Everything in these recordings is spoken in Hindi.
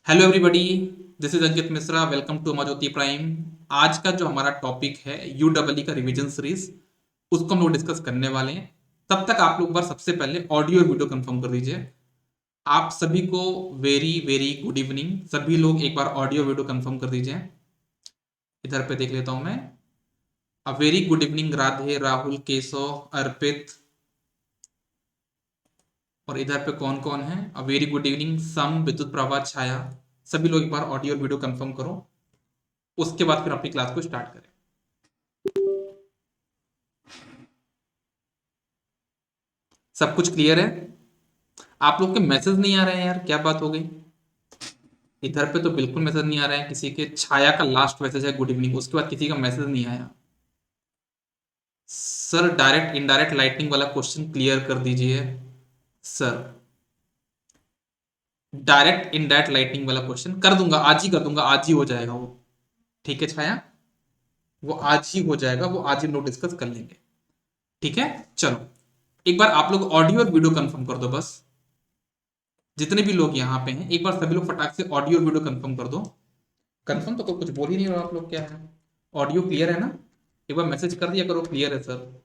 Hello everybody, this is Ankit Mishra. Welcome to Amarjyoti prime. आज का जो हमारा टॉपिक है यू डबल का रिवीजन सीरीज, उसको हम लोग डिस्कस करने वाले हैं। तब तक आप लोग बार सबसे पहले ऑडियो और वीडियो कंफर्म कर दीजिए। आप सभी को वेरी वेरी गुड इवनिंग। सभी लोग एक बार ऑडियो वीडियो कंफर्म कर दीजिए। इधर पे देख लेता हूं मैं। A very good evening Radhe, Rahul, Keshav, Arpit. और इधर पे कौन कौन है? अ वेरी गुड इवनिंग सम, विद्युत प्रभा, छाया। सभी लोग एक बार ऑडियो और वीडियो कंफर्म करो, उसके बाद फिर अपनी क्लास को स्टार्ट करें। सब कुछ क्लियर है? आप लोग के मैसेज नहीं आ रहे हैं यार, क्या बात हो गई? इधर पे तो बिल्कुल मैसेज नहीं आ रहा है किसी के। छाया का लास्ट मैसेज है गुड इवनिंग, उसके बाद किसी का मैसेज नहीं आया। सर डायरेक्ट इनडायरेक्ट लाइटनिंग वाला क्वेश्चन क्लियर कर दीजिए। सर डायरेक्ट इनडायरेक्ट लाइटनिंग वाला क्वेश्चन कर दूंगा, आज ही कर दूंगा, आज ही हो जाएगा वो। ठीक है छाया, वो आज ही हो जाएगा, वो आज ही हम लोग डिस्कस कर लेंगे। ठीक है, चलो एक बार आप लोग ऑडियो और वीडियो कंफर्म कर दो बस। जितने भी लोग यहाँ पे हैं एक बार सभी लोग फटाक से ऑडियो और वीडियो कंफर्म कर दो। कंफर्म तो कुछ बोल ही नहीं रहा आप लोग, क्या है? ऑडियो क्लियर है ना? एक बार मैसेज कर दिया करो क्लियर है सर।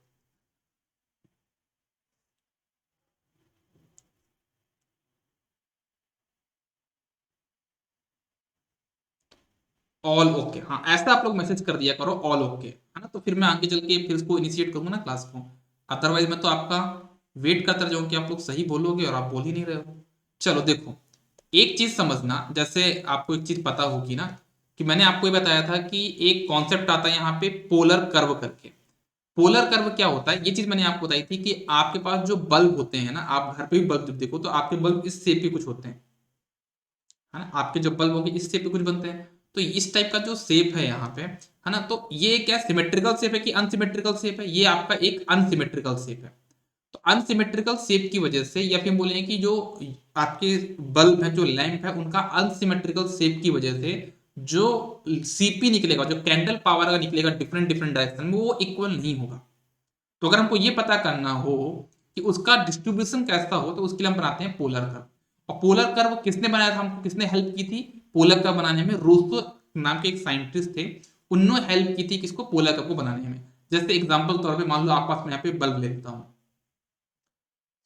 ऑल ओके, हाँ ऐसा आप लोग मैसेज कर दिया करो ऑल ओके, है ना? तो फिर मैं आगे चल के फिर इसको इनिशिएट करूंगा ना क्लास को। अदरवाइज मैं तो आपका वेट करता जाऊँ कि आप लोग सही बोलोगे और आप बोल ही नहीं रहे हो। चलो देखो, एक चीज समझना, जैसे आपको एक चीज पता होगी ना कि मैंने आपको ये बताया था कि एक कॉन्सेप्ट आता है यहाँ पे पोलर कर्व करके। पोलर कर्व क्या होता है, ये चीज मैंने आपको बताई थी कि आपके पास जो बल्ब होते हैं ना, आप घर पे भी बल्ब जब देखो तो आपके बल्ब इस शेप के कुछ होते हैं, है ना? आपके जो बल्ब होंगे इस शेप के कुछ बनते हैं। तो इस टाइप का जो शेप है यहाँ पे, है ना, तो ये क्या सिमेट्रिकल शेप है कि अनसिमेट्रिकल शेप है? ये आपका एक अनसिमेट्रिकल शेप है। तो अनसिमेट्रिकल शेप की वजह से, या फिर बोले कि जो आपके बल्ब है, जो लैंप है, उनका अनसिमेट्रिकल शेप की वजह से जो सीपी निकलेगा, जो कैंडल पावर का निकलेगा डिफरेंट डिफरेंट डायरेक्शन में, वो इक्वल नहीं होगा। तो अगर हमको ये पता करना हो कि उसका डिस्ट्रीब्यूशन कैसा हो, तो उसके लिए हम बनाते हैं पोलर कर्व। और पोलर कर्व किसने बनाया था, हमको किसने हेल्प की थी पोलर कर्व बनाने में? रूसो नाम के एक साइंटिस्ट थे, उन्होंने हेल्प की थी किसको? पोलर कर्व को बनाने में। जैसे एग्जांपल तौर पे मान लो आप पास में यहाँ पे बल्ब ले लेता हूँ।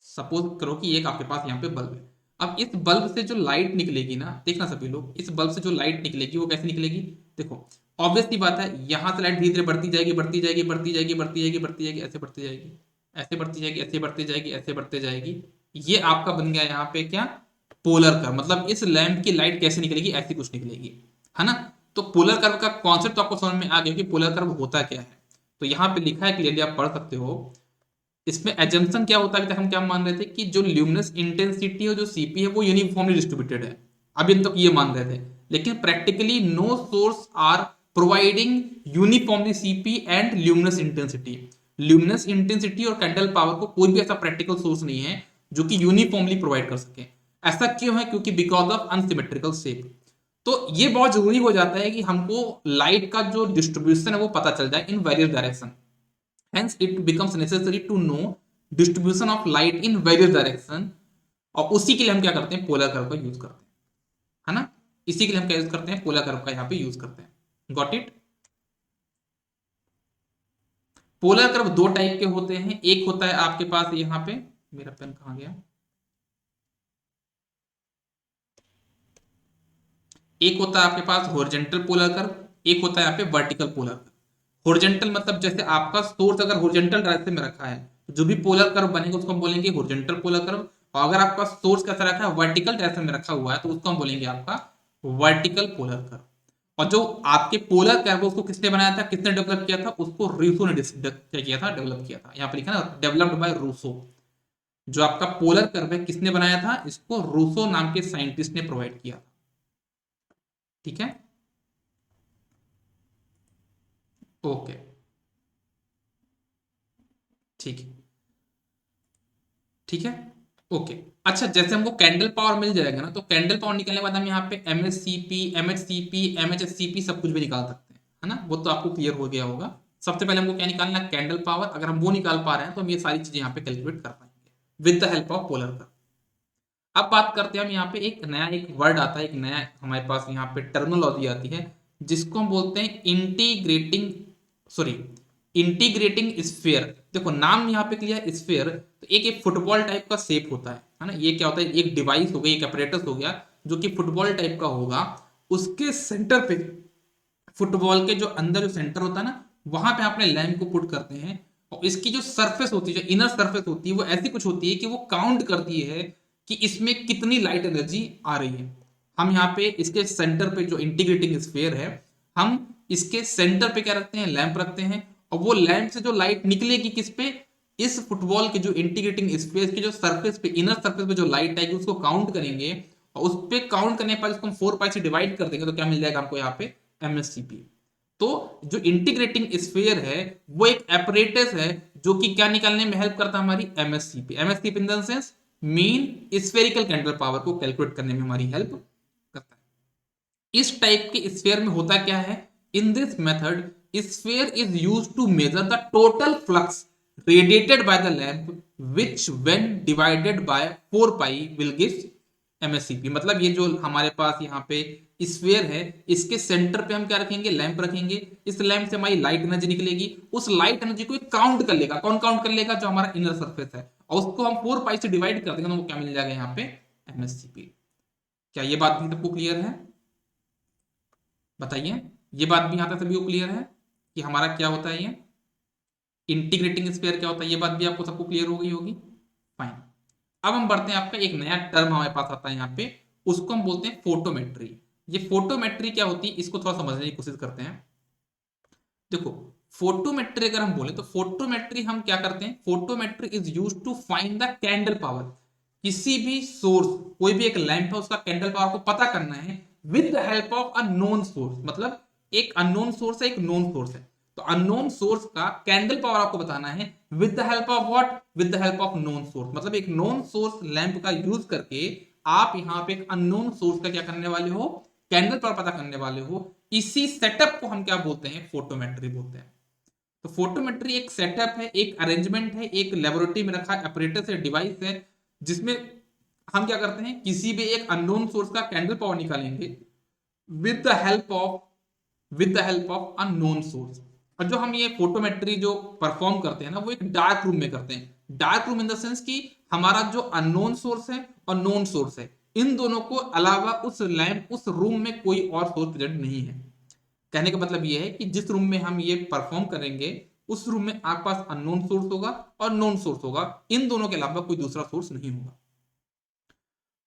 सपोज करो कि एक आपके पास यहाँ पे बल्ब है। अब इस बल्ब से जो लाइट निकलेगी ना, देखना सभी लोग, इस बल्ब से जो लाइट निकलेगी वो कैसे निकलेगी? देखो, ऑब्वियस सी बात है, यहां से लाइट धीरे धीरे बढ़ती जाएगी, बढ़ती जाएगी, बढ़ती जाएगी, बढ़ती जाएगी, बढ़ती जाएगी, ऐसे बढ़ती जाएगी, ऐसे बढ़ती जाएगी, ऐसे बढ़ती जाएगी, ऐसे बढ़ते जाएगी। ये आपका बन गया यहाँ पे क्या? Polar curve. मतलब इस लैंप की लाइट कैसे निकलेगी? ऐसी कुछ निकलेगी, है ना? तो पोलर कर्व का कॉन्सेप्ट तो आपको समझ में आ गया कि पोलर कर्व होता क्या है। तो यहाँ पे लिखा है क्लियरली, आप पढ़ सकते हो। इसमें एजम्पशन क्या होता है, अभी तक हम क्या मान रहे थे कि जो ल्यूमिनस इंटेंसिटी और जो सीपी है वो यूनिफॉर्मली डिस्ट्रीब्यूटेड है। अभी हम तक ये मान रहे थे, लेकिन practically no source are providing uniformly CP and luminous intensity. Luminous intensity और कैंडल पावर को कोई भी ऐसा प्रैक्टिकल सोर्स नहीं है जो कि यूनिफॉर्मली प्रोवाइड कर सके। ऐसा क्यों है? क्योंकि बिकॉज ऑफ अनसिमेट्रिकल शेप। तो ये बहुत जरूरी हो जाता है कि हमको लाइट का जो डिस्ट्रीब्यूशन है वो पता चल जाए in various direction. Hence, it becomes necessary to know distribution of light in various direction। और उसी के लिए हम क्या करते हैं? पोलर कर्व का यूज करते हैं, है ना? इसी के लिए हम क्या यूज करते हैं? पोलर कर्व का यहाँ पे यूज करते हैं। Got it? पोलर कर्व दो टाइप के होते हैं। एक होता है आपके पास यहाँ पे, मेरा पेन कहाँ गया? एक होता है आपके पास हॉरिजॉन्टल पोलर कर्व, एक होता है यहाँ पे वर्टिकल पोलर कर्व। हॉरिजॉन्टल मतलब जैसे आपका सोर्स अगर हॉरिजॉन्टल डायरेक्शन में रखा है, तो जो भी पोलर कर्व बनेगा उसको हम बोलेंगे हॉरिजॉन्टल पोलर कर्व। और अगर आपका सोर्स कैसा रखा है, वर्टिकल डायरेक्शन में रखा हुआ है, तो उसको हम बोलेंगे आपका वर्टिकल पोलर कर्व। और जो आपके पोलर कर्व उसको किसने बनाया था, किसने डेवलप किया था? उसको रूसो ने क्या किया था? डेवलप किया था। यहाँ पे लिखा ना डेवलप्ड बाय रूसो। जो आपका पोलर कर्व है किसने बनाया था? इसको रूसो नाम के साइंटिस्ट ने प्रोवाइड किया। ठीक है, ओके, ठीक है, ठीक है, ओके। अच्छा, जैसे हमको कैंडल पावर मिल जाएगा ना, तो कैंडल पावर निकलने के बाद हम यहाँ पे एमएचसीपी एमएचएससीपी सब कुछ भी निकाल सकते हैं, है ना? वो तो आपको क्लियर हो गया होगा। सबसे पहले हमको क्या निकालना है? Candle power. अगर हम वो निकाल पा रहे हैं तो हम ये सारी चीजें यहाँ पे कैलकुलेट कर पाएंगे with the help of polar curve. अब बात करते हैं हम यहाँ पे एक नया एक वर्ड आता है, एक नया हमारे पास यहाँ पे टर्मिनोलॉजी आती है जिसको हम बोलते हैं इंटीग्रेटिंग स्फीयर। देखो नाम यहाँ पे क्लियर है स्फीयर, तो एक फुटबॉल टाइप का शेप होता है ना। ये क्या होता है, एक डिवाइस हो गई, एक अपरेटस हो गया जो कि फुटबॉल टाइप का होगा। उसके सेंटर पे, फुटबॉल के जो अंदर जो सेंटर होता है ना, वहां पे अपने लैंप को पुट करते हैं। और इसकी जो सरफेस होती है, जो इनर सरफेस होती है, वो ऐसी कुछ होती है कि वो काउंट करती है कि इसमें कितनी लाइट एनर्जी आ रही है। हम यहाँ पे इसके सेंटर पे जो इंटीग्रेटिंग स्फीयर है, हम इसके सेंटर पे क्या रखते हैं, लैंप रखते हैं। और वो लैंप से जो लाइट निकलेगी किस पे, इस फुटबॉल के जो इंटीग्रेटिंग स्फीयर के जो सरफेस पे, इनर सरफेस पे जो लाइट आएगी उसको काउंट करेंगे। और उस पे काउंट करने के बाद उसको हम 4 पाई से डिवाइड कर देंगे तो क्या मिल जाएगा हमको यहाँ पे, MSCP। तो जो इंटीग्रेटिंग स्फीयर है वो एक एपरेटस है जो कि क्या निकालने में हेल्प करता है, हमारी MSCP in the sense mean spherical candle power को कैलकुलेट करने में हमारी हेल्प करता है। इस टाइप के स्फीयर में होता क्या है, in this method sphere is used to measure the total flux radiated by the lamp which when divided by 4 pi will give MSCP। मतलब ये जो हमारे पास यहाँ पे स्फीयर है, इसके सेंटर पे हम क्या रखेंगे, लैंप रखेंगे। इस लैंप से हमारी लाइट एनर्जी निकलेगी। उस लाइट एनर्जी को काउंट कर लेगा। कौन काउंट कर लेगा, जो हमारा इनर सरफेस है। और उसको हम 4 पाई से डिवाइड कर देंगे तो वो क्या मिल जाएगा यहाँ पे, MSCP। क्या ये बात भी सबको क्लियर है, बताइए। ये बात भी यहाँ तक सभी को क्लियर है कि हमारा क्या होता है, ये इंटीग्रेटिंग स्फीयर क्या होता है। ये बात भी आपको सबको क्लियर हो गई होगी, फाइन। अब हम बढ़ते हैं, आपका एक नया टर्म हमारे पास आता है यहाँ पे, उसको हम बोलते हैं फोटोमेट्री। ये फोटोमेट्री क्या होती है, इसको थोड़ा समझने की कोशिश करते हैं। देखो फोटोमेट्री अगर हम बोले तो फोटोमेट्री हम क्या करते हैं, photometry is used to find the candle power. किसी भी सोर्स, कोई भी एक लैंप है, उसका कैंडल पावर को पता करना है with the help of a known source. मतलब एक अननोन सोर्स है, एक नोन सोर्स है, तो अननोन सोर्स का कैंडल पावर आपको बताना है with the help of what, with the help of known source. मतलब एक नोन सोर्स लैंप का यूज करके आप यहाँ पे एक अननोन सोर्स का क्या करने वाले हो, कैंडल पावर पता करने वाले हो। इसी सेटअप को हम क्या बोलते हैं, फोटोमेट्री बोलते हैं। तो फोटोमेट्री एक सेटअप है, एक अरेंजमेंट है, एक लेबोरेटरी में रखा अपरेटस है, डिवाइस है, जिसमें हम क्या करते हैं, किसी भी एक अननोन सोर्स का कैंडल पावर निकालेंगे with the help of a known source. और जो हम ये फोटोमेट्री जो परफॉर्म करते हैं ना, वो एक डार्क रूम में करते हैं। Dark room in the sense कि हमारा जो अननोन सोर्स है और नोन सोर्स है, इन दोनों को अलावा उस लैंप, उस रूम में कोई और सोर्स प्रेजेंट नहीं है। कहने का मतलब ये है कि जिस रूम में हम ये परफॉर्म करेंगे, उस रूम में आपके पास अननोन सोर्स होगा और नोन सोर्स होगा। इन दोनों के अलावा कोई दूसरा सोर्स नहीं होगा।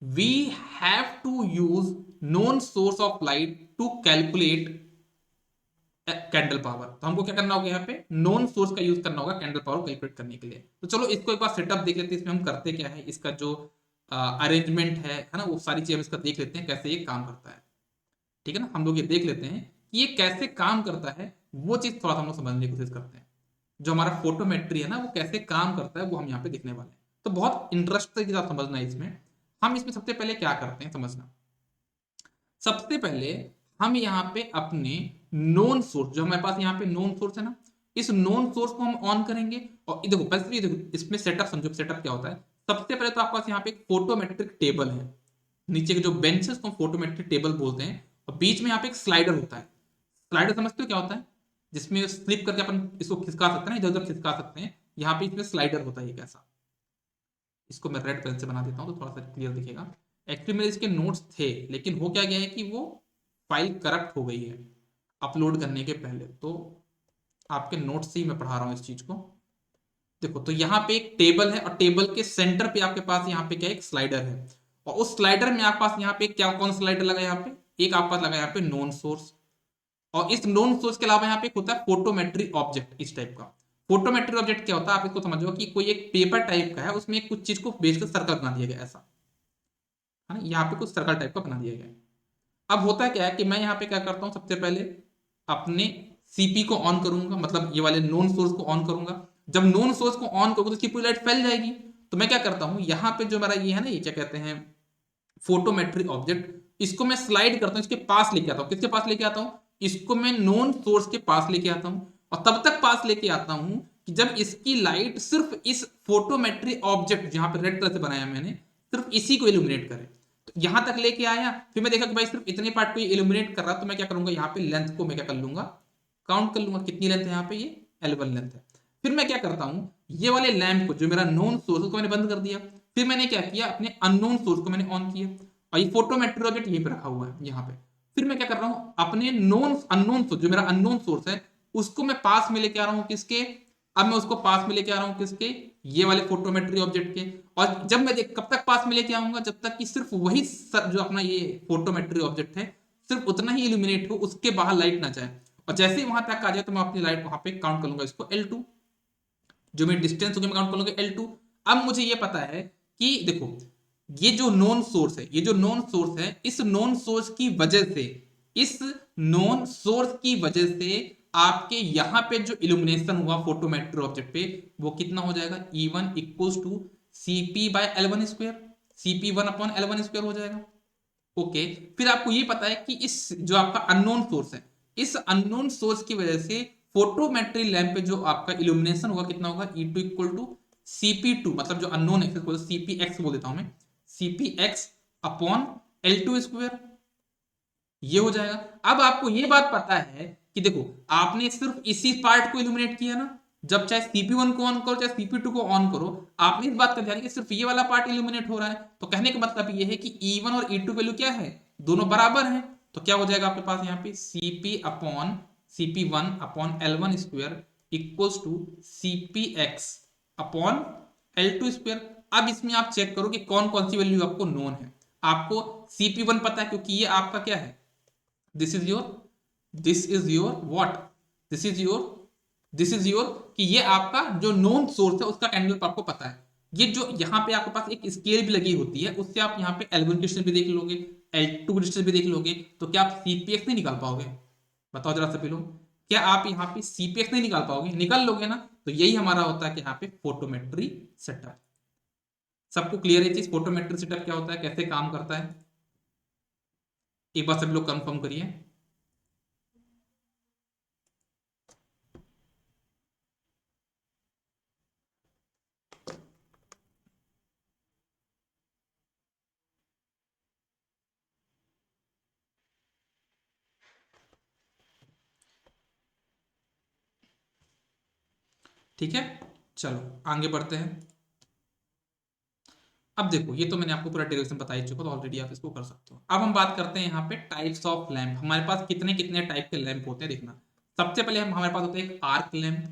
We have to use known source of light to calculate candle power. तो हमको क्या करना होगा, यहाँ पे नॉन सोर्स का यूज करना होगा कैंडल पावर कैलकुलेट करने के लिए। तो चलो इसको एक बार सेटअप देख लेते हैं, इसमें हम करते क्या है, इसका जो अरेंजमेंट है ना, वो सारी चीजें हम इसका देख लेते हैं कैसे ये काम करता है। ठीक है ना, हम लोग ये देख लेते हैं कि ये कैसे काम करता है। वो चीज थोड़ा सा हम लोग समझने की कोशिश करते हैं। जो हमारा फोटोमेट्री है ना, वो कैसे काम करता है, वो हम यहाँ पे देखने वाले हैं। तो बहुत इंटरेस्ट के साथ समझना है इसमें। हम इसमें सबसे पहले क्या करते हैं समझना, सबसे पहले हम यहाँ पे अपने नोन सोर्स, जो हमारे पास यहाँ पे नोन सोर्स है ना, इस नोन सोर्स को हम ऑन करेंगे। और देखो पहले देखो इसमें सेटअप समझो, सेटअप क्या होता है। सबसे पहले तो आपके पास यहाँ पे एक फोटोमेट्रिक टेबल है, नीचे के जो बेंचेस को फोटोमेट्रिक टेबल बोलते हैं। और बीच में यहाँ पे एक स्लाइडर होता है। स्लाइडर समझते हो क्या होता है, जिसमें स्लिप करके अपन इसको खिसका सकते हैं, इधर उधर खिसका सकते हैं। यहाँ पे इसमें स्लाइडर होता है एक ऐसा। इसको मैं रेड पेन से बना देता हूँ तो थोड़ा सा क्लियर दिखेगा। एक्चुअली मेरे इसके नोट्स थे, लेकिन हो क्या गया है कि वो फाइल करप्ट हो गई है अपलोड करने के पहले। तो आपके नोट्स से ही मैं पढ़ा रहा हूँ इस चीज को। देखो तो यहाँ पे एक टेबल है और टेबल के सेंटर पे आपके पास यहाँ पे क्या एक स्लाइडर है। और उस स्लाइडर में आपके पास यहाँ पे क्या, कौन स्लाइडर लगा यहाँ पे, एक आपके पास लगा यहाँ पे नॉन सोर्स। और इस नॉन सोर्स के अलावा यहाँ पे होता है फोटोमेट्री ऑब्जेक्ट। इस टाइप का फोटोमेट्री ऑब्जेक्ट क्या होता है, आप इसको समझो कि कोई एक पेपर टाइप का है, उसमें कुछ चीज को बेचकर सर्कल बना दिया गया ऐसा है ना, यहाँ पे कुछ सर्कल टाइप का बना दिया गया। अब होता क्या है कि मैं यहाँ पे क्या करता हूँ, सबसे पहले अपने सीपी को ऑन करूंगा, मतलब ये वाले नोन सोर्स को ऑन करूंगा। जब नोन सोर्स को ऑन करूंगा तो इसकी पूरी लाइट फैल जाएगी। तो मैं क्या करता हूँ, यहाँ पे जो मेरा ये है ना, ये क्या कहते हैं फोटोमेट्रिक ऑब्जेक्ट, इसको मैं स्लाइड करता हूँ, इसके पास लेके आता हूँ। किसके पास लेके आता हूँ, इसको मैं नोन सोर्स के पास लेके आता हूँ। और तब तक पास लेके आता हूँ कि जब इसकी लाइट सिर्फ इस फोटोमेट्री ऑब्जेक्ट, जहां पे रेड कलर से बनाया मैंने, सिर्फ इसी को इल्यूमिनेट करे। तो यहां तक लेके आया, फिर मैं देखा कि भाई सिर्फ इतने पार्ट को ये इल्यूमिनेट कर रहा, तो मैं क्या करूंगा, यहाँ पे लेंथ को मैं क्या कर लूंगा, काउंट कर लूंगा कितनी लेंथ है यहाँ पे, ये L1 लेंथ है। फिर मैं क्या करता हूँ, ये वाले लैंप को जो मेरा नोन सोर्स उसको मैंने बंद कर दिया, फिर मैंने क्या किया, अपने अननोन सोर्स को मैंने ऑन किया, और ये फोटोमेट्री ऑब्जेक्ट यहीं पे रखा हुआ है यहाँ पे। फिर मैं क्या कर रहा हूँ, अपने नोन अननोन सोर्स जो मेरा अननोन सोर्स है उसको मैं पास में लेके आ रहा हूँ किसके, अब मैं उसको पास में लेके आ रहा हूँ किसके, ये वाले फोटोमेट्री ऑब्जेक्ट के। और जब मैं देख कब तक पास में लेके आऊंगा, जब तक कि सिर्फ वही जो अपना ये फोटोमेट्री ऑब्जेक्ट है सिर्फ उतना ही इल्यूमिनेट हो, उसके बाहर लाइट ना जाए। और जैसे ही वहां तक आ जाए तो मैं अपनी लाइट वहां पे काउंट कर लूंगा इसको L2, जो मेरी डिस्टेंस होगी मैं काउंट कर लूंगा L2। अब मुझे ये पता है कि देखो ये जो नोन सोर्स है, ये जो नोन सोर्स है, इस नोन सोर्स की वजह से, इस नोन सोर्स की वजह से आपके यहां पे जो इल्यूमिनेशन हुआ फोटोमेट्री ऑब्जेक्ट पे, वो कितना हो जाएगा, E1 equals to CP by L1 square, CP1 upon L1 square हो जाएगा। ओके, फिर आपको ये पता है कि इस जो आपका अननोन सोर्स है, इस अननोन सोर्स की वजह से फोटोमेट्री लैंप पे जो आपका इल्यूमिनेशन होगा कितना होगा, E2 इक्वल टू CP2, मतलब जो अननोन एक्सेस बोलते CPX बोल देता हूं मैं, CPX अपॉन L2 स्क्वायर, ये हो जाएगा। अब आपको ये बात पता है कि देखो आपने सिर्फ इसी पार्ट को इल्यूमिनेट किया ना, जब चाहे CP1 को ऑन करो चाहे CP2 को ऑन करो, आपने इस बात का ध्यान कि सिर्फ ये वाला पार्ट इल्यूमिनेट हो रहा है। तो कहने का मतलब ये है कि E1 और E2 वैल्यू क्या है, दोनों बराबर हैं। तो क्या हो जाएगा आपके पास यहाँ पे CP upon CP1 upon L1 square equals to CPX upon L2 square. अब इसमें आप चेक करो कि कौन कौन सी वैल्यू आपको नोन है। आपको CP1 पता है क्योंकि ये आपका क्या है, this is your, this is your what, this is your, this is your, कि ये आपका जो नोन सोर्स है उसका एंगल आपको पता है। ये जो यहाँ पे आपके पास एक स्केल भी लगी होती है, उससे आप यहाँ पे L1 की डिस्टेंस भी देख लोगे, L2 की डिस्टेंस भी देख लोगे, तो क्या आप CPX नहीं निकाल पाओगे, बताओ जरा सभी लोग, क्या आप यहाँ पे CPX नहीं निकाल पाओगे, निकाल लोगे ना। तो यही हमारा होता है कि यहाँ पे फोटोमेट्री सेटअप। सबको क्लियर है चीज, फोटोमेट्री सेटअप क्या होता है, कैसे काम करता है, एक बार सभी लोग कंफर्म करिए। ठीक है, चलो आगे बढ़ते हैं। अब देखो ये तो मैंने आपको पूरा डेरिवेशन बता ही चुका, तो ऑलरेडी आप इसको कर सकते हो। अब हम बात करते हैं यहाँ पे टाइप्स ऑफ लैंप, हमारे पास कितने कितने टाइप के लैंप होते हैं देखना। सबसे पहले हम हमारे पास होता है एक आर्क लैंप,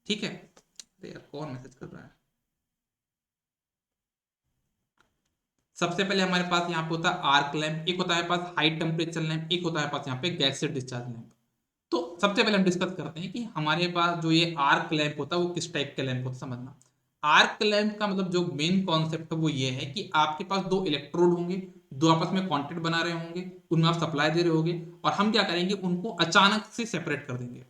ठीक है, अरे यार कौन मैसेज कर रहा है। सबसे पहले हमारे पास यहाँ पे होता है आर्क लैंप, एक होता है हमारे पास हाई टेम्परेचर लैंप, एक होता है हमारे पास यहाँ पे गैसेड डिस्चार्ज लैंप। तो सबसे पहले हम डिस्कस करते हैं कि हमारे पास जो ये आर्क लैंप होता है वो किस टाइप का लैंप होता है, समझना। आर्क लैंप का मतलब जो मेन कॉन्सेप्ट है वो ये है कि आपके पास दो इलेक्ट्रोड होंगे, दो आपस में कांटेक्ट बना रहे होंगे, उनमें आप सप्लाई दे रहे होंगे, और हम क्या करेंगे, उनको अचानक से सेपरेट कर देंगे।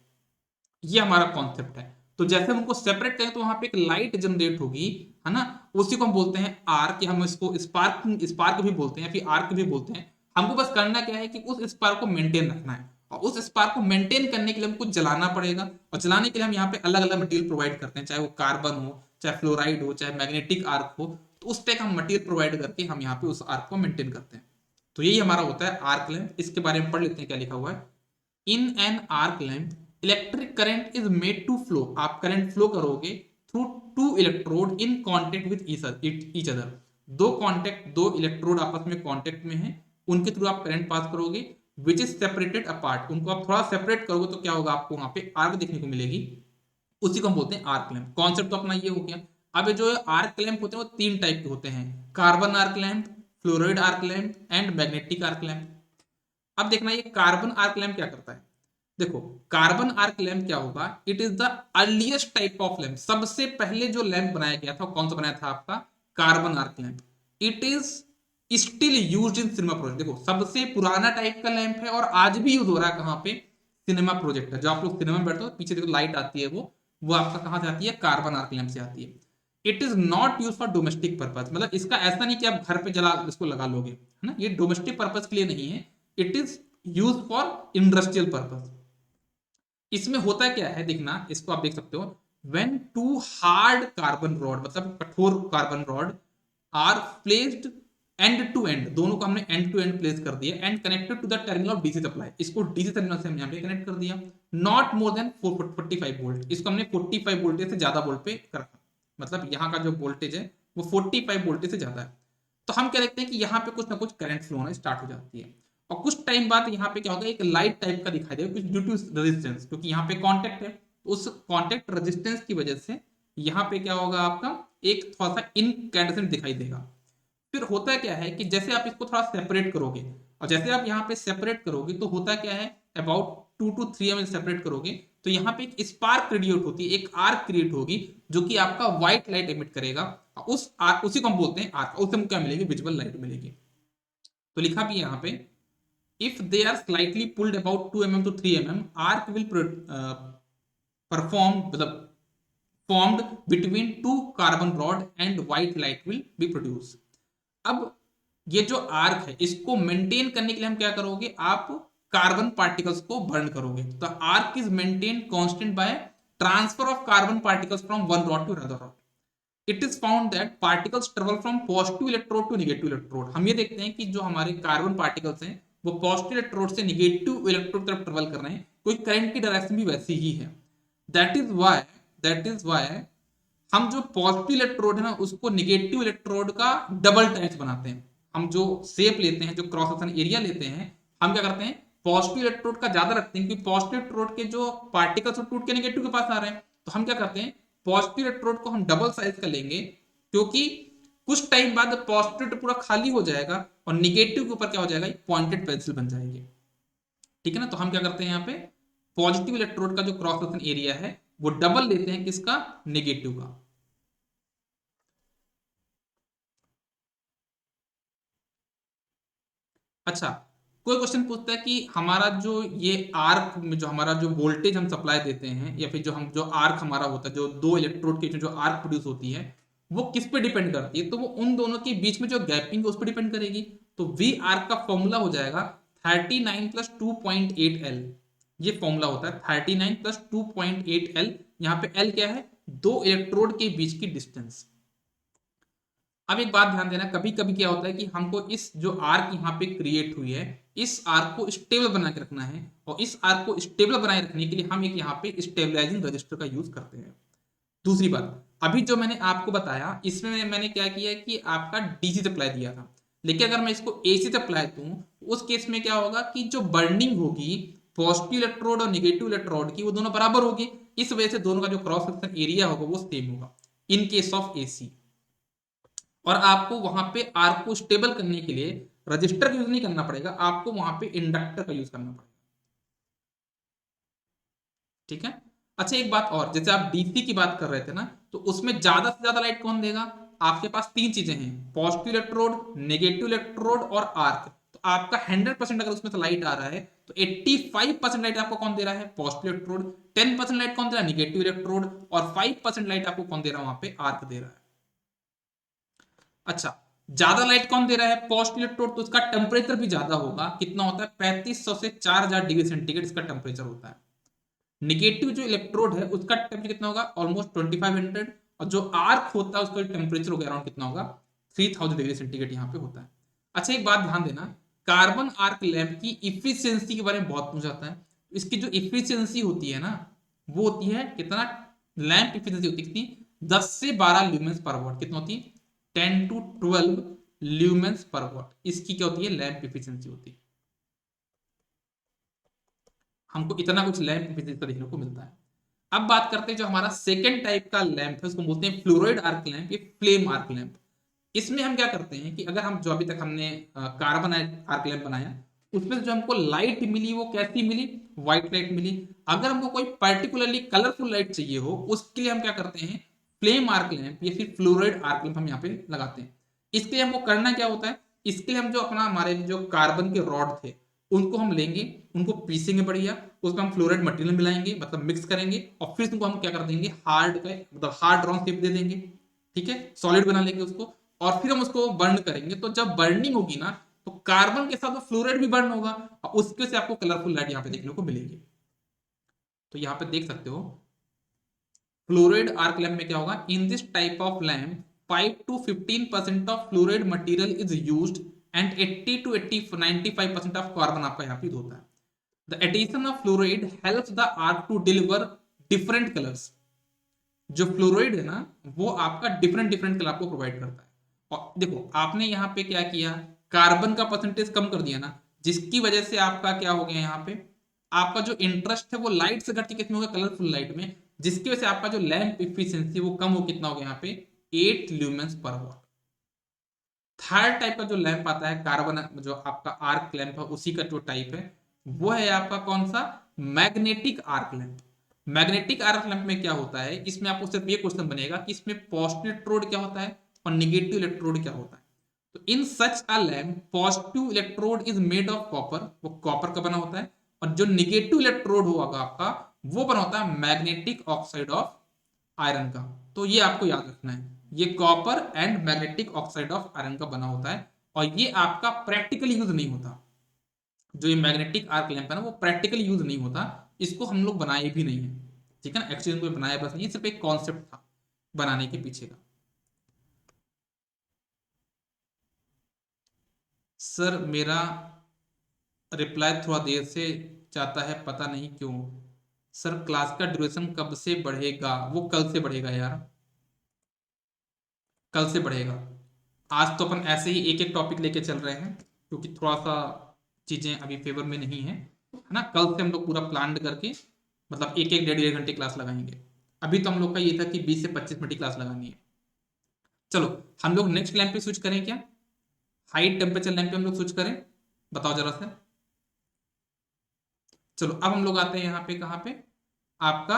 ये हमारा कॉन्सेप्ट है। तो जैसे हम उनको सेपरेट करें तो वहां पे एक लाइट जनरेट होगी, है ना, उसी को हम बोलते हैं आर्क, हम इसको स्पार्क, स्पार्क भी बोलते हैं, फिर आर्क भी बोलते हैं। हमको बस करना क्या है कि उस स्पार्क को मेंटेन रखना है, और उस स्पार्क को मेंटेन करने के लिए हमको जलाना पड़ेगा, और जलाने के लिए हम यहाँ पे अलग अलग मटेरियल प्रोवाइड करते हैं, चाहे वो कार्बन हो, चाहे फ्लोराइड हो, चाहे मैग्नेटिक आर्क हो। तो उस टाइप का मटेरियल प्रोवाइड करके हम यहाँ पे उस आर्क को मेंटेन करते हैं। तो यही हमारा होता है आर्क लैंप। इसके बारे में पढ़ लेते हैं क्या लिखा हुआ है। In an arc lamp electric current is made to flow, आप करंट फ्लो करोगे through two electrode in contact with each other. दो कांटेक्ट, दो इलेक्ट्रोड आपस में कांटेक्ट में है, उनके थ्रू आप करंट पास करोगे, विच इज सेपरेटेड अपार्ट, उनको आप थोड़ा सेपरेट करोगे तो क्या होगा, आपको वहां पे आर्क देखने को मिलेगी, उसी को हम बोलते हैं आर्क लैंप। कॉन्सेप्ट तो अपना ये हो गया। अब जो आर्क लैंप होते हैं वो तीन टाइप के होते हैं, carbon arc lamp, fluoride arc lamp and magnetic arc lamp. अब देखना ये कार्बन आर्क लैंप क्या करता है। देखो कार्बन आर्क लैंप क्या होगा, it is the earliest type of lamp, सबसे पहले जो लैंप बनाया गया था कौन सा बनाया था, आपका carbon arc lamp. It is still used in cinema project, देखो सबसे पुराना टाइप का लैंप है और आज भी यूज हो रहा है, कहां पे, सिनेमा प्रोजेक्ट है, जो आप लोग सिनेमा में बैठते हो पीछे देखो लाइट आती है, वो आपका कहां से आती है, कार्बन आर्क लैंप से आती है। It is not use for domestic purpose, मतलब इसका ऐसा नहीं कि आप घर पे जला इसको लगा लोगे, है ना, ये डोमेस्टिक पर्पज के लिए नहीं है, it is use for industrial purpose. इसमें होता क्या है देखना, इसको आप देख सकते हो, when two hard carbon rod, मतलब कठोर carbon rod are placed end to end, दोनों को हमने एंड टू एंड प्लेस कर दिया, and connected to the terminal of DC supply, इसको डीसी टर्मिनल से हम यहाँ पे कनेक्ट कर दिया। नॉट मोर देन 45 वोल्ट, इसको हमने 45 वोल्टेज से ज्यादा वोल्ट पे रखा, मतलब यहाँ का जो वोल्टेज है वो 45 वोल्टेज से ज्यादा है। तो हम क्या देखते हैं कि यहाँ पे कुछ ना कुछ करंट फ्लो होना स्टार्ट हो जाती है, और कुछ टाइम बाद यहाँ पे क्या होगा, एक लाइट टाइप का दिखाई देगा, कुछ ड्यू टू रेजिस्टेंस, क्योंकि यहाँ पे कॉन्टेक्ट है, उस कॉन्टेक्ट रेजिस्टेंस की वजह से यहाँ पे क्या होगा, आपका एक थोड़ा सा इनकैंडेसेंट दिखाई देगा। फिर होता क्या है कि जैसे आप इसको थोड़ा सेपरेट करोगे, और जैसे आप यहाँ पे सेपरेट करोगे तो होता क्या है, अबाउट 2 to 3 ml सेपरेट करोगे तो यहाँ पे एक स्पार्क क्रिएट होती है, एक आर्क क्रिएट होगी, जो कि आपका व्हाइट लाइट एमिट करेगा, उसी को हम बोलते हैं आर्क, उससे हमको क्या मिलेगी, विजुअल लाइट मिलेगी। तो लिखा भी है यहाँ पे, if they are slightly pulled about 2 mm to 3 mm, arc will perform मतलब formed between two carbon rod and white light will be produced। अब ये जो आर्क है इसको मेंटेन करने के लिए हम क्या करोगे, आप कार्बन पार्टिकल्स को बर्न करोगे। तो arc is maintain constant by transfer of carbon particles from one rod to another rod. It is found that particles travel from positive electrode to negative electrode. हम ये देखते हैं कि जो हमारे कार्बन पार्टिकल्स हैं वो पॉजिटिव इलेक्ट्रोड से नेगेटिव इलेक्ट्रोड तरफ ट्रेवल कर रहे हैं, कोई करंट की डायरेक्शन भी वैसी ही है। दैट इज वाई हम जो पॉजिटिव इलेक्ट्रोड है ना उसको नेगेटिव इलेक्ट्रोड का डबल टाइप्स बनाते हैं। हम जो शेप लेते हैं, जो क्रॉस सेक्शन एरिया लेते हैं, हम क्या करते हैं, पॉजिटिव इलेक्ट्रोड का ज्यादा रखते हैं, क्योंकि पॉजिटिव इलेक्ट्रोड के जो पार्टिकल्स टूट के नेगेटिव के पास आ रहे हैं, तो हम क्या करते हैं, पॉजिटिव इलेक्ट्रोड को हम डबल साइज का लेंगे, क्योंकि कुछ टाइम बाद पॉजिटिव पूरा खाली हो जाएगा और निगेटिव के ऊपर क्या हो जाएगा, पॉइंटेड पेंसिल बन जाएगी। ठीक है ना। तो हम क्या करते हैं, यहाँ पे पॉजिटिव इलेक्ट्रोड का जो क्रॉस सेक्शन एरिया है वो डबल लेते हैं, किसका, नेगेटिव का। अच्छा, कोई क्वेश्चन पूछता है कि हमारा जो ये आर्क में जो हमारा जो वोल्टेज हम सप्लाई देते हैं, या फिर जो आर्क हमारा होता है, जो दो इलेक्ट्रोड के जो आर्क प्रोड्यूस होती है, वो किस पे डिपेंड करती है, तो वो उन दोनों के बीच में जो गैपिंग है उस पर डिपेंड करेगी। तो वी आर्क का फॉर्मूला हो जाएगा 39 + 2.8 L। ये फॉर्मूला होता है 39 + 2.8 L। यहाँ पे L क्या है, दो इलेक्ट्रोड के बीच की डिस्टेंस। अब एक बात ध्यान देना, कभी कभी क्या होता है कि हमको इस जो आर्क यहाँ पे क्रिएट हुई है, इस आर्क को स्टेबल बना के रखना है, और इस आर्क को स्टेबल बनाए रखने के लिए हम एक यहाँ पे स्टेबलाइजिंग रजिस्टर का यूज करते हैं। दूसरी बात, अभी जो मैंने आपको बताया इसमें मैंने क्या किया कि आपका डीसी सप्लाई दिया था, लेकिन अगर मैं इसको एसी सप्लाई दूं, उस केस में क्या होगा कि जो बर्निंग होगी पॉजिटिव इलेक्ट्रोड और निगेटिव इलेक्ट्रोड की, वो दोनों बराबर होगी, इस वजह से दोनों का जो क्रॉस सेक्शन एरिया होगा वो सेम होगा इन केस ऑफ एसी। और आपको वहां पे आर्क को स्टेबल करने के लिए रजिस्टर का यूज नहीं करना पड़ेगा, आपको वहां पे इंडक्टर का यूज करना पड़ेगा। ठीक है। अच्छा, एक बात और, जैसे आप डीसी की बात कर रहे थे ना, तो उसमें ज्यादा से ज्यादा लाइट कौन देगा, आपके पास तीन चीजें हैं, पॉजिटिव इलेक्ट्रोड, नेगेटिव इलेक्ट्रोड और आर्क। तो आपका 100% अगर उसमें से लाइट आ रहा है तो 85% लाइट आपको कौन दे रहा है, पॉजिटिव इलेक्ट्रोड, 10% लाइट कौन दे रहा है, नेगेटिव इलेक्ट्रोड, और 5% लाइट आपको कौन दे रहा है, वहां पे आर्क दे रहा है। अच्छा, ज्यादा लाइट कौन दे रहा है, पॉजिटिव इलेक्ट्रोड, तो उसका टेम्परेचर भी ज्यादा होगा, कितना होता है, 3500 से 4000 डिग्री सेंटीग्रेड इसका टेम्परेचर होता है। निगेटिव जो इलेक्ट्रोड है उसका टेम्परेचर कितना होगा, ऑलमोस्ट 2500, और जो आर्क होता है उसका टेम्परेचर होगा अराउंड कितना होगा, 3000 डिग्री सेंटीग्रेड यहाँ पे होता है। अच्छा, एक बात ध्यान देना, कार्बन आर्क लैंप की इफिशियंसी के बारे में बहुत पूछा जाता है। इसकी जो इफिशियंसी होती है ना, वो होती है कितना, लैंप इफिशियंसी होती है कितनी, 10 से 12 ल्यूमेंस पर वॉट, कितना होती है, 10 to 12 ल्यूमेंस पर वॉट, इसकी क्या होती है, लैंप इफिशियंसी होती है। हमको इतना कुछ लैंप इफिशियंसी देखने को मिलता है। अब बात करते हैं जो हमारा सेकेंड टाइप का लैंप है, उसको बोलते हैं फ्लोराइड आर्क लैंप, ये फ्लेम आर्क लैंप। इसमें हम क्या करते हैं कि अगर हम जो अभी तक हमने कार्बन आर्क लैंप बनाया, उसमें जो हमको लाइट मिली वो कैसी मिली, व्हाइट लाइट मिली। अगर हमको कोई पर्टिकुलरली कलरफुल लाइट चाहिए हो, उसके लिए हम क्या करते हैं, फ्लेम आर्क लैंप या फिर फ्लोराइड आर्क लैंप हम यहाँ पे लगाते हैं। इसके लिए हमको करना क्या होता है, इसके लिए हम जो अपना हमारे जो कार्बन के रॉड थे उनको हम लेंगे, उनको पीसेंगे बढ़िया, उसमें हम फ्लोराइड मटेरियल मिलाएंगे, मतलब मिक्स करेंगे, और फिर उनको हम क्या कर देंगे, हार्ड का मतलब हार्ड राउंड शेप दे देंगे। ठीक है, सॉलिड बना लेंगे उसको, और फिर हम उसको बर्न करेंगे। तो जब बर्निंग होगी ना, तो कार्बन के साथ वो फ्लोराइड भी बर्न होगा, और उसके से आपको कलरफुल लाइट यहाँ पे देखने को मिलेगी। तो यहाँ पे देख सकते हो, फ्लोराइड आर्क लैंप में क्या होगा, in this type of lamp 5 to 15% of fluoride material is used and 80 to 95% of carbon आपका यहाँ पे होता है। The addition of fluoride helps the arc to deliver different colours. जो फ्लोराइड है ना वो आपका डिफरेंट डिफरेंट कलर आपको प्रोवाइड करता है। और देखो आपने यहाँ पे क्या किया, कार्बन का परसेंटेज कम कर दिया ना, जिसकी वजह से आपका क्या हो गया, यहाँ पे आपका जो इंटरेस्ट है वो लाइट से घट के कितने हो गया, कलरफुल लाइट में, जिसकी वजह से आपका जो लैंप इफिशियंसी वो कम हो, कितना हो गया यहाँ पे 8 ल्यूमेंस पर वॉट। थर्ड टाइप का जो लैंप आता है कार्बन, जो आपका आर्क लैंप है उसी का जो टाइप है वो है आपका कौन सा, magnetic arc lamp. Magnetic arc lamp में क्या होता है, इसमें आपको सिर्फ ये क्वेश्चन बनेगा कि इसमें पॉजिटिव इलेक्ट्रोड क्या होता है और निगेटिव इलेक्ट्रोड क्या होता है। तो in such a lamp positive electrode is made of copper, वो कॉपर का बना होता है, और जो निगेटिव इलेक्ट्रोड होगा आपका वो बना होता है मैग्नेटिक ऑक्साइड ऑफ आयरन का। तो ये आपको याद रखना है, ये copper and magnetic oxide of iron का बना होता है, और ये आपका प्रैक्टिकल यूज नहीं होता। जो ये मैग्नेटिक आर्क लैंप है ना वो प्रैक्टिकल यूज नहीं होता, इसको हम लोग बनाए भी नहीं है, ठीक है ना, एक्चुअली कोई बनाया बस नहीं, सिर्फ एक कॉन्सेप्ट था बनाने के पीछे का। सर मेरा रिप्लाई थोड़ा देर से जाता है, पता नहीं क्यों। सर क्लास का ड्यूरेशन कब से बढ़ेगा, वो कल से बढ़ेगा यार, कल से बढ़ेगा। आज तो अपन ऐसे ही एक एक टॉपिक लेके चल रहे हैं क्योंकि थोड़ा सा चीजें अभी फेवर में नहीं है, है ना। कल से हम लोग पूरा प्लान करके मतलब एक एक डेढ़ डेढ़ घंटे क्लास लगाएंगे। अभी तो हम लोग का ये था कि 20 से 25 मिनट की क्लास लगानी है। चलो हम लोग नेक्स्ट लैंप पे स्विच करें क्या, हाई टेम्परेचर लैंप पे हम लोग स्विच करें, बताओ जरा से। चलो अब हम लोग आते हैं यहाँ पे, कहाँ पे, आपका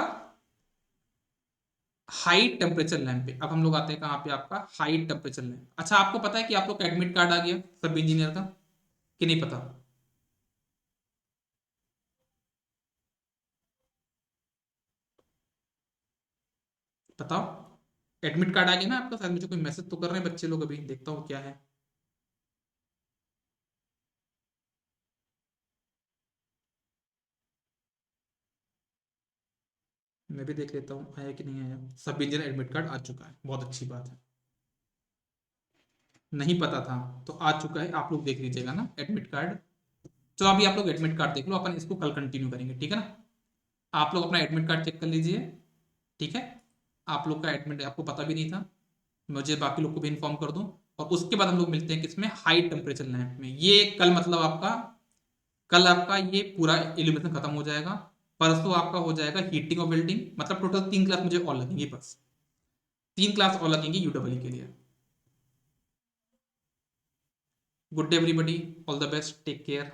हाई टेम्परेचर लैंप पे। अब हम लोग आते हैं कहाँ पे, आपका हाई टेम्परेचर लैंप। अच्छा आपको पता है कि आप लोग का एडमिट कार्ड आ गया सब इंजीनियर का, कि नहीं पता, बताओ। एडमिट कार्ड आ गया ना आपका, शायद मुझे कोई मैसेज तो कर रहे हैं बच्चे लोग, अभी देखता हूँ क्या है। मैं भी देख लेता हूँ आया कि नहीं आया। सब इंजीनियर एडमिट कार्ड आ चुका है, बहुत अच्छी बात है। नहीं पता था तो आ चुका है, आप लोग देख लीजिएगा ना एडमिट कार्ड। चलो अभी आप लोग एडमिट कार्ड देख लो, अपन इसको कल कंटिन्यू करेंगे, ठीक है ना। आप लोग अपना एडमिट कार्ड चेक कर लीजिए, ठीक है। आप लोग का एडमिट आपको पता भी नहीं था, मुझे बाकी लोग को भी इन्फॉर्म कर दूं। और उसके बाद हम लोग मिलते हैं किसमें, हाई टेम्परेचर लैंप में। ये कल मतलब आपका, कल आपका ये पूरा इल्यूमिनेशन खत्म हो जाएगा, परसों आपका हो जाएगा हीटिंग और वेल्डिंग। मतलब टोटल 3 क्लास मुझे और लगेंगी, बस 3 क्लास और लगेंगी यूडब्ल्यू के लिए। Good day everybody, all the best, take care.